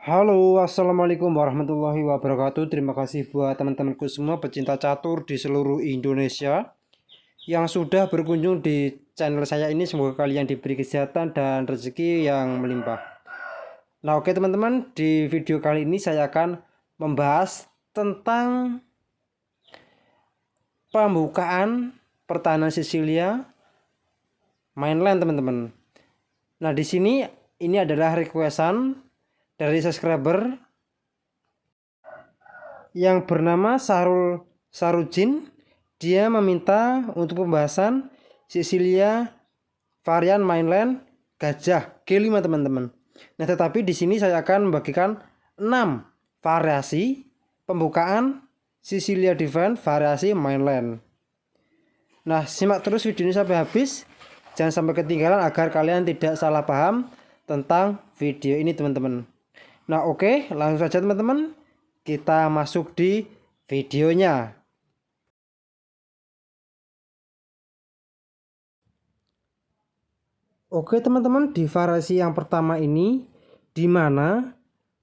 Halo, assalamualaikum warahmatullahi wabarakatuh. Terima kasih buat teman-temanku semua pecinta catur di seluruh Indonesia yang sudah berkunjung di channel saya ini. Semoga kalian diberi kesehatan dan rezeki yang melimpah. Nah, oke teman-teman, di video kali ini saya akan membahas tentang pembukaan pertahanan Sisilia mainland teman-teman. Nah, di sini ini adalah requestan dari subscriber yang bernama Sarujin. Dia meminta untuk pembahasan Sisilia varian mainland gajah G5 teman-teman. Nah, tetapi di sini saya akan membagikan 6 variasi pembukaan Sisilia Defense variasi mainland. Nah, simak terus video ini sampai habis. Jangan sampai ketinggalan agar kalian tidak salah paham tentang video ini teman-teman. Nah, oke, langsung saja teman-teman, kita masuk di videonya. Oke teman-teman, di variasi yang pertama ini, di mana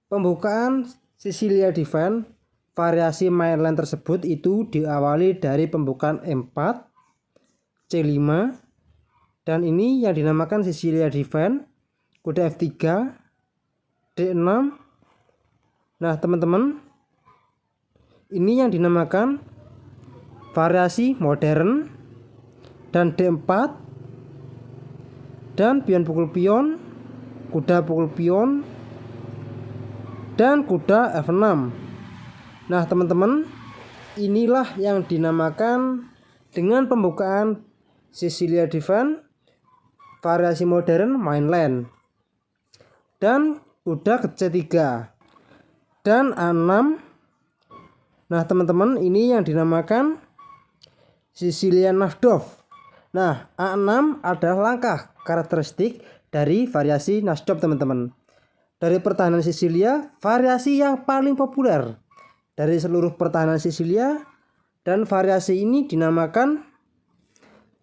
pembukaan Sisilia Defense variasi mainland tersebut itu diawali dari pembukaan M4, C5, dan ini yang dinamakan Sisilia Defense, kuda F3, D6. Nah teman-teman, ini yang dinamakan variasi modern, dan D4, dan pion pukul pion, kuda pukul pion, dan kuda F6. Nah teman-teman, inilah yang dinamakan dengan pembukaan Sisilia Defense variasi modern mainland. Dan kuda ke C3 dan A6. Nah teman-teman, ini yang dinamakan Sisilia Nasdov. Nah, A6 adalah langkah karakteristik dari variasi Nasdov teman-teman. Dari pertahanan Sisilia, variasi yang paling populer dari seluruh pertahanan Sisilia, dan variasi ini dinamakan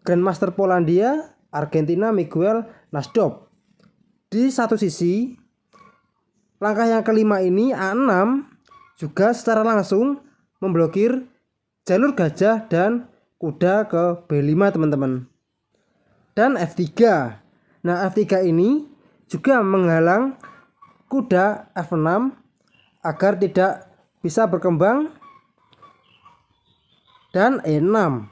Grandmaster Polandia Argentina Miguel Nasdov. Di satu sisi, langkah yang kelima ini A6 juga secara langsung memblokir jalur gajah dan kuda ke B5 teman-teman. Dan F3. Nah, F3 ini juga menghalang kuda F6 agar tidak bisa berkembang, dan E6.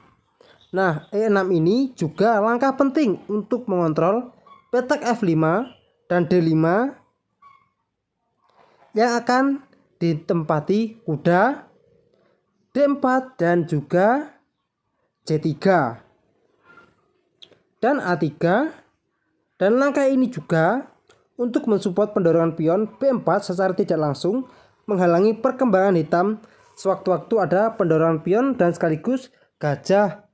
Nah, E6 ini juga langkah penting untuk mengontrol petak F5 dan D5 yang akan ditempati kuda D4 dan juga C3 dan A3. Dan langkah ini juga untuk mensupport pendorongan pion B4 secara tidak langsung, menghalangi perkembangan hitam sewaktu-waktu ada pendorongan pion dan sekaligus gajah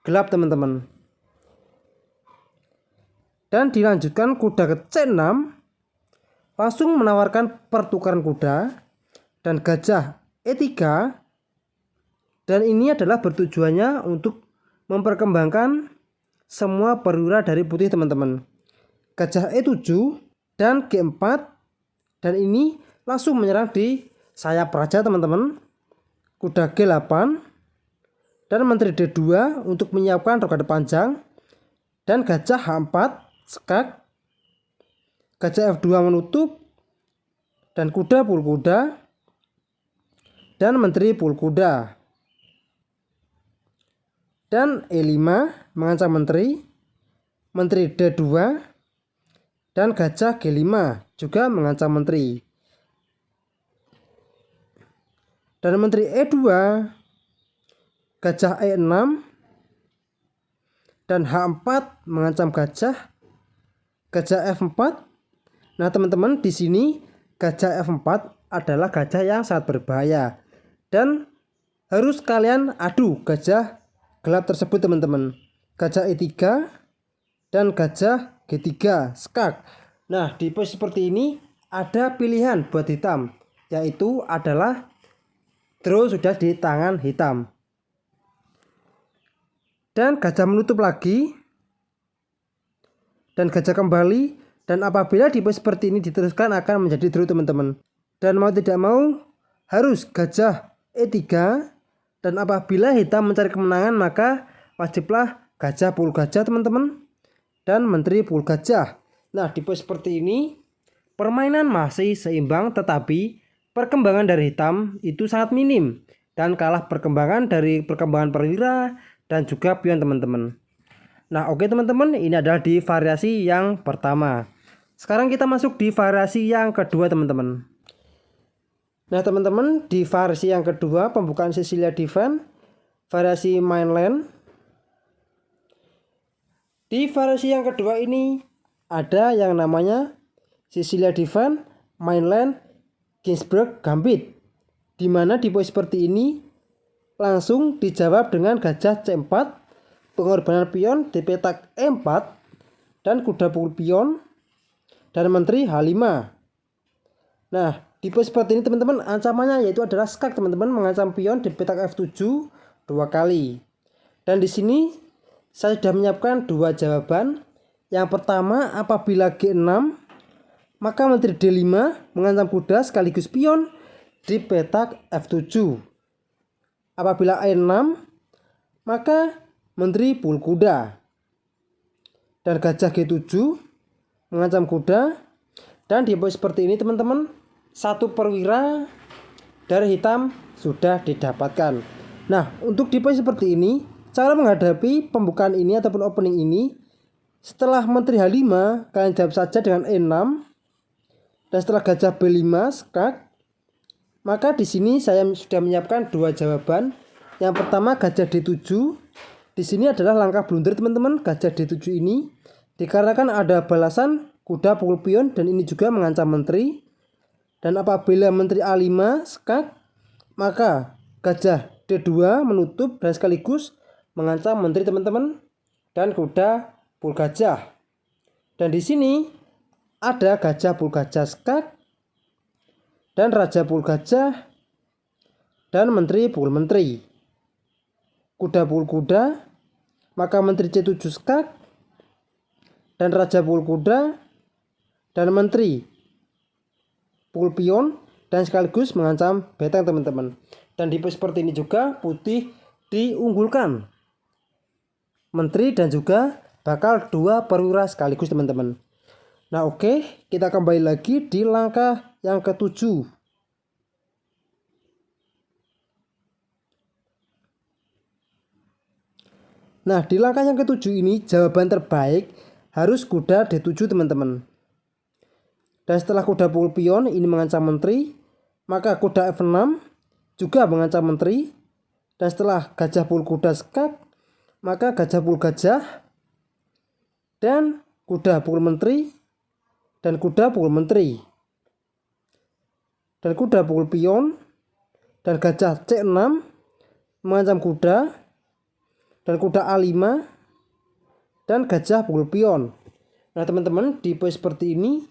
gelap teman-teman. Dan dilanjutkan kuda ke C6, langsung menawarkan pertukaran kuda dan gajah E3. Dan ini adalah bertujuannya untuk memperkembangkan semua perwira dari putih teman-teman. Gajah E7 dan G4, dan ini langsung menyerang di sayap raja teman-teman. Kuda G8 dan menteri D2 untuk menyiapkan rokade panjang, dan gajah H4 skak, gajah F2 menutup, dan kuda pukul kuda, dan menteri pukul kuda, dan E5 mengancam menteri D2, dan gajah G5 juga mengancam menteri, dan menteri E2, gajah E6, dan H4 mengancam gajah F4. Nah teman-teman, di sini gajah F4 adalah gajah yang sangat berbahaya dan harus kalian adu gajah gelap tersebut teman-teman. Gajah E3 dan gajah G3 skak. Nah, di posisi seperti ini ada pilihan buat hitam, yaitu adalah draw sudah di tangan hitam. Dan gajah menutup lagi, dan gajah kembali, dan apabila di posisi seperti ini diteruskan akan menjadi draw teman-teman. dan mau tidak mau harus gajah E3, dan apabila hitam mencari kemenangan maka wajiblah gajah pukul gajah teman-teman, dan menteri pukul gajah. Nah di pos seperti ini permainan masih seimbang, tetapi perkembangan dari hitam itu sangat minim dan kalah perkembangan dari perkembangan perwira dan juga pion teman-teman. Nah oke teman-teman, ini adalah di variasi yang pertama. Sekarang kita masuk di variasi yang kedua teman-teman. Nah teman-teman, di variasi yang kedua pembukaan Sicilia Defense, variasi mainland. Di variasi yang kedua ini ada yang namanya Sicilia Defense mainland Ginsburg Gambit, dimana di poin seperti ini langsung dijawab dengan gajah C4, pengorbanan pion di petak E4, dan kuda pukul pion, dan menteri H5. Nah di poin seperti ini teman-teman ancamannya yaitu adalah skak teman-teman, mengancam pion di petak F7 2 kali. Dan di sini saya sudah menyiapkan dua jawaban. Yang pertama, apabila G6 maka menteri D5 mengancam kuda sekaligus pion di petak F7. Apabila E6 maka menteri pukul kuda, dan gajah G7 mengancam kuda. Dan di poin seperti ini teman-teman, satu perwira dari hitam sudah didapatkan. Nah untuk di poin seperti ini, cara menghadapi pembukaan ini ataupun opening ini, setelah menteri H5 kalian jawab saja dengan E6, dan setelah gajah B5 skak, maka di sini saya sudah menyiapkan dua jawaban. Yang pertama gajah D7. Di sini adalah langkah blunder teman-teman, gajah D7 ini dikarenakan ada balasan kuda pukul pion dan ini juga mengancam menteri. Dan apabila menteri A5 skak, maka gajah D2 menutup dan sekaligus mengancam menteri teman-teman, dan kuda pukul gajah. Dan di sini ada gajah pukul gajah skak, dan raja pukul gajah, dan menteri pukul menteri. Kuda pukul kuda, maka menteri C7 skak, dan raja pukul kuda, dan menteri pukul pion, dan sekaligus mengancam beteng teman-teman. Dan di pos seperti ini juga putih diunggulkan menteri dan juga bakal dua perwira sekaligus teman-teman. Nah oke, kita kembali lagi di langkah yang ketujuh. Nah di langkah yang ketujuh ini jawaban terbaik harus kuda D7 teman-teman. Dan setelah kuda pukul pion ini mengancam menteri, maka kuda F6 juga mengancam menteri. Dan setelah gajah pukul kuda skak, maka gajah pukul gajah, dan kuda pukul menteri, dan kuda pukul menteri, dan kuda pukul pion, dan gajah C6 mengancam kuda, dan kuda A5, dan gajah pukul pion. Nah teman-teman, di poin seperti ini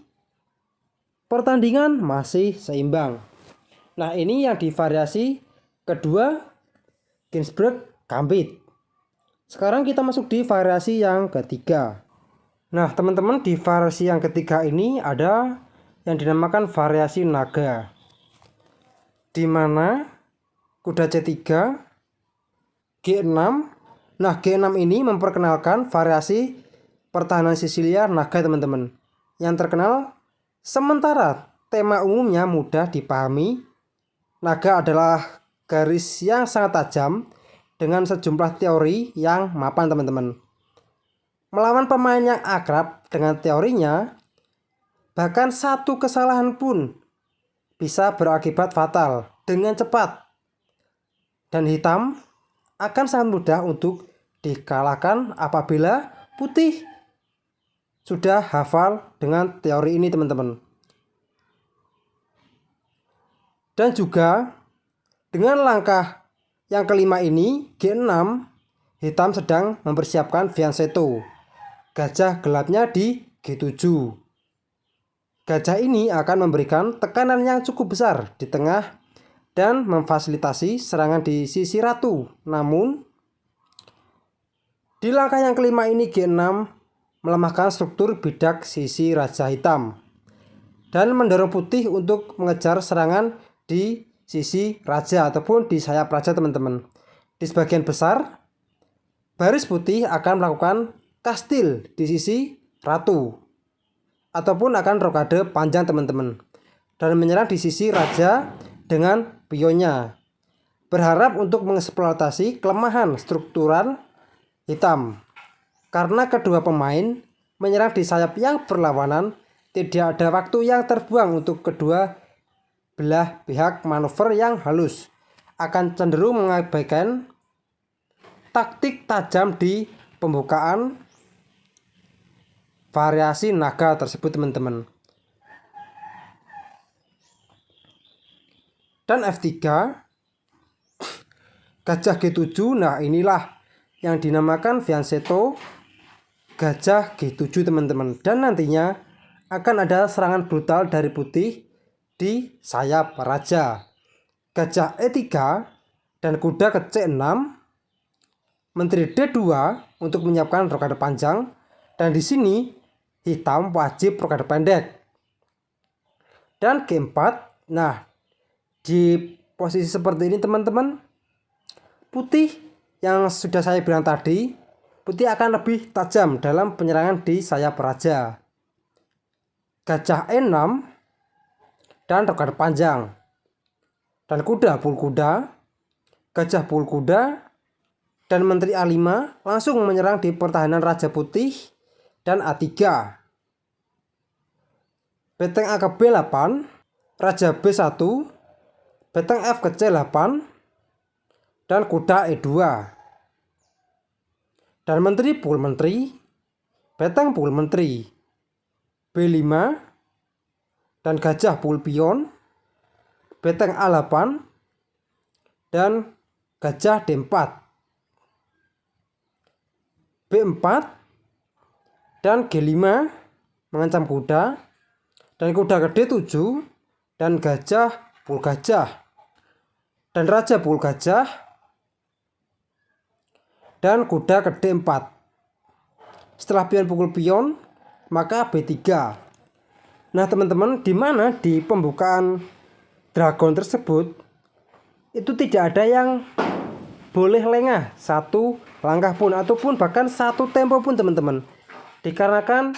pertandingan masih seimbang. Nah ini yang di variasi kedua Ginsburg Gambit. Sekarang kita masuk di variasi yang ketiga. Nah teman-teman, di variasi yang ketiga ini ada yang dinamakan variasi naga, di mana kuda C3, G6. Nah G6 ini memperkenalkan variasi pertahanan Sicilia naga teman-teman, yang terkenal. Sementara tema umumnya mudah dipahami, naga adalah garis yang sangat tajam dengan sejumlah teori yang mapan teman-teman. Melawan pemain yang akrab dengan teorinya, bahkan satu kesalahan pun bisa berakibat fatal dengan cepat. Dan hitam akan sangat mudah untuk dikalahkan apabila putih sudah hafal dengan teori ini teman-teman. Dan juga dengan langkah yang kelima ini, G6, hitam sedang mempersiapkan fianchetto, gajah gelapnya di G7. Gajah ini akan memberikan tekanan yang cukup besar di tengah dan memfasilitasi serangan di sisi ratu. Namun di langkah yang kelima ini G6 melemahkan struktur bidak sisi raja hitam. dan mendorong putih untuk mengejar serangan di sisi raja ataupun di sayap raja teman-teman. Di sebagian besar baris putih akan melakukan kastil di sisi ratu ataupun akan rokade panjang teman-teman, dan menyerang di sisi raja dengan pionnya, berharap untuk mengeksploitasi kelemahan struktural hitam. Karena kedua pemain menyerang di sayap yang berlawanan, tidak ada waktu yang terbuang untuk kedua belah pihak manuver yang halus, akan cenderung mengabaikan taktik tajam di pembukaan variasi naga tersebut teman-teman. Dan F3, gajah G7. Nah, inilah yang dinamakan fianchetto gajah G7 teman-teman, dan nantinya akan ada serangan brutal dari putih di sayap raja. Gajah E3 dan kuda ke C6, menteri D2 untuk menyiapkan rokade panjang, dan di sini hitam wajib rokade pendek. Dan G4. Nah, di posisi seperti ini teman-teman, putih yang sudah saya bilang tadi, putih akan lebih tajam dalam penyerangan di sayap raja. Gajah E6 dan rokade panjang, dan kuda pul kuda, gajah pul kuda, dan menteri A5 langsung menyerang di pertahanan raja putih, dan A3. Beteng A ke B8, raja B1, beteng F ke C8, dan kuda E2. Dan menteri pul menteri, beteng pul menteri B5, dan gajah pul pion, beteng A8, dan gajah D4. B4 dan G5 mengancam kuda, dan kuda ke D7, dan gajah pul gajah, dan raja pul gajah, dan kuda ke D4. Setelah pion pukul pion, maka B3. Nah teman-teman, di mana di pembukaan dragon tersebut itu tidak ada yang boleh lengah satu langkah pun ataupun bahkan satu tempo pun teman-teman, dikarenakan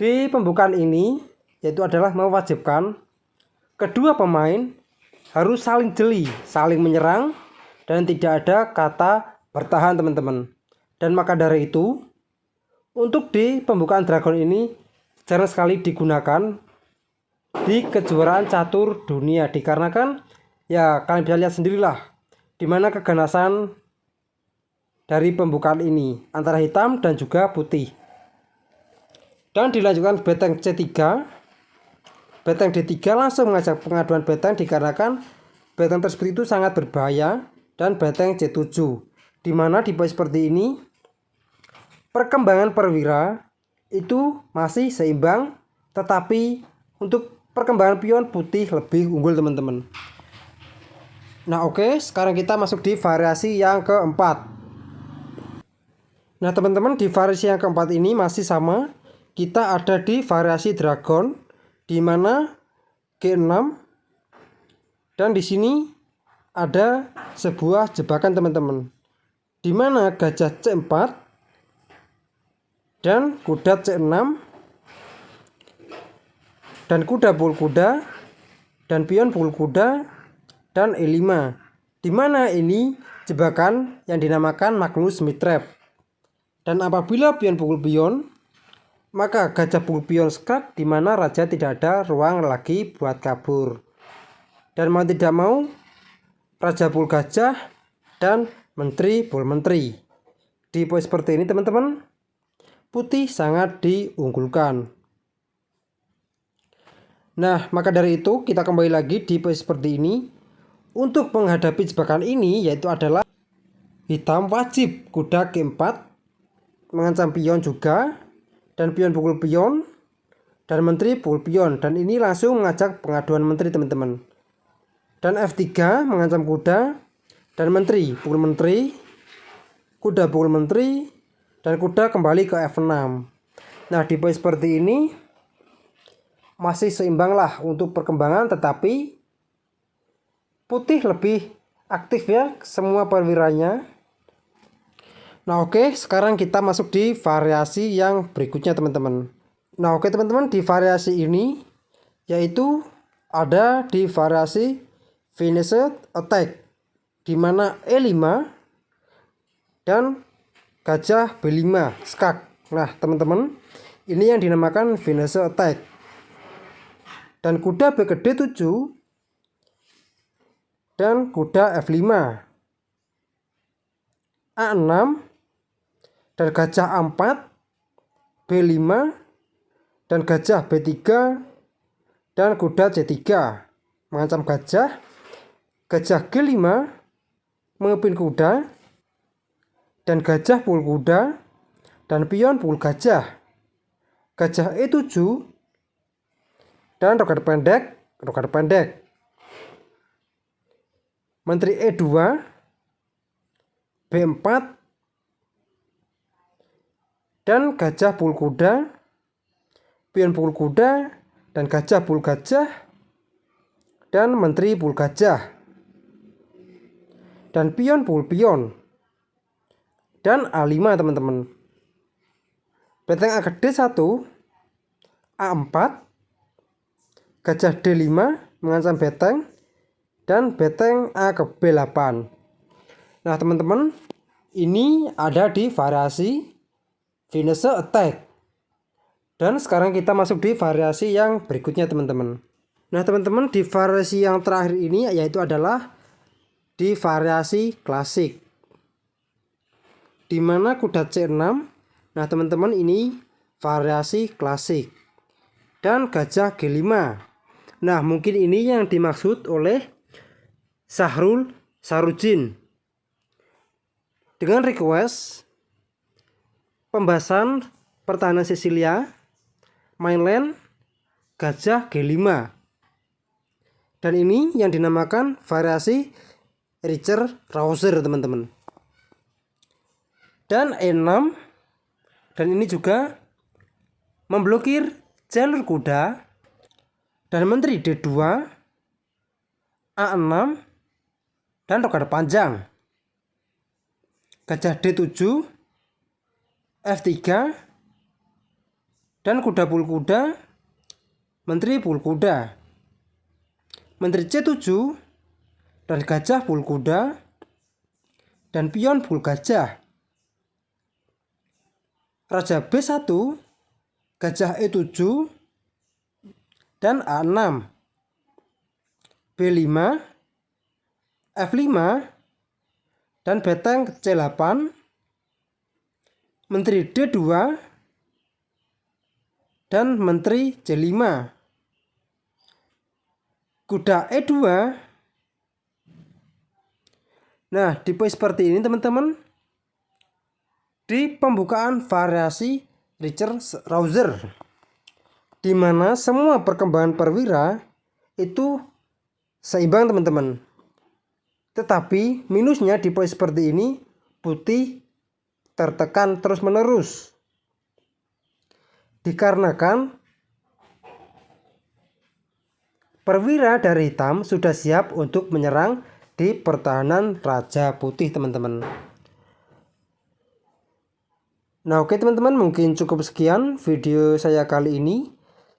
di pembukaan ini yaitu adalah mewajibkan kedua pemain harus saling jeli, saling menyerang, dan tidak ada kata bertahan teman-teman. Dan maka dari itu, untuk di pembukaan dragon ini jarang sekali digunakan di kejuaraan catur dunia, dikarenakan ya kalian bisa lihat sendirilah di mana keganasan dari pembukaan ini antara hitam dan juga putih. Dan dilanjutkan beteng C3, beteng D3 langsung mengajak pengaduan beteng, dikarenakan beteng tersebut itu sangat berbahaya. Dan beteng C7, di mana di posisi seperti ini perkembangan perwira itu masih seimbang, tetapi untuk perkembangan pion putih lebih unggul teman-teman. Nah oke, sekarang kita masuk di variasi yang keempat. Nah teman-teman, di variasi yang keempat ini masih sama. Kita ada di variasi dragon, di mana G6, dan di sini ada sebuah jebakan teman-teman, di mana gajah C4 dan kuda C6 dan kuda pul kuda dan pion pul kuda dan E5, di mana ini jebakan yang dinamakan Magnus Smith Trap. Dan apabila pion pukul pion, maka gajah pukul pion skak, di mana raja tidak ada ruang lagi buat kabur. Dan mau tidak mau, raja pul gajah dan menteri pul menteri. Di posisi seperti ini teman-teman, putih sangat diunggulkan. Nah maka dari itu kita kembali lagi di posisi seperti ini. Untuk menghadapi jebakan ini yaitu adalah hitam wajib kuda G4 mengancam pion juga, dan pion pukul pion, dan menteri pukul pion, dan ini langsung mengajak pengaduan menteri teman-teman. Dan F3 mengancam kuda, dan menteri pukul menteri, kuda pukul menteri, dan kuda kembali ke F6. Nah di posisi seperti ini masih seimbang lah untuk perkembangan, tetapi putih lebih aktif ya semua perwiranya. Nah oke, sekarang kita masuk di variasi yang berikutnya teman-teman. Nah oke teman-teman, di variasi ini yaitu ada di variasi Finished Attack, di mana E5 dan gajah B5 skak. Nah teman-teman, ini yang dinamakan Finished Attack. Dan kuda B ke D7 dan kuda F5, A6 dan gajah A4, B5 dan gajah B3 dan kuda C3 mengancam gajah. Gajah G5 mengepin kuda dan gajah pukul kuda dan pion pukul gajah. Gajah E7 dan roket pendek. Menteri E2, B4 dan gajah pukul kuda, pion pukul kuda dan gajah pukul gajah dan menteri pukul gajah dan pion pukul pion dan A5 teman-teman. Benteng A ke D1, A4, gajah D5 mengancam benteng dan benteng A ke B8. Nah teman-teman, ini ada di variasi Finished Attack. Dan sekarang kita masuk di variasi yang berikutnya teman-teman. Nah teman-teman, di variasi yang terakhir ini yaitu adalah di variasi klasik, di mana kuda C6. Nah teman-teman, ini variasi klasik dan gajah G5. Nah mungkin ini yang dimaksud oleh Syahrul Sarujin dengan request pembahasan pertahanan Sisilia, mainland, gajah G5. Dan ini yang dinamakan variasi Richard Rauser teman-teman. Dan E6, dan ini juga memblokir jalur kuda dan menteri D2, A6 dan roket panjang. Gajah D7, F3 dan kuda pukul kuda, menteri pukul kuda. Menteri C7 dan gajah pukul kuda dan pion pukul gajah. Raja B1, gajah E7 dan A6, B5, F5 dan benteng C8, menteri D2 dan menteri C5, kuda E2. Nah di poin seperti ini teman-teman, di pembukaan variasi Richard Rauser, di mana semua perkembangan perwira itu seimbang teman-teman. Tetapi minusnya di poin seperti ini, putih tertekan terus-menerus dikarenakan perwira dari hitam sudah siap untuk menyerang di pertahanan Raja Putih teman-teman. Nah oke teman-teman, mungkin cukup sekian video saya kali ini.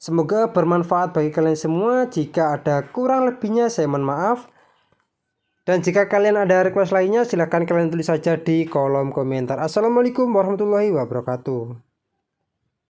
Semoga bermanfaat bagi kalian semua. Jika ada kurang lebihnya saya mohon maaf. Dan jika kalian ada request lainnya silahkan kalian tulis saja di kolom komentar. Assalamualaikum warahmatullahi wabarakatuh.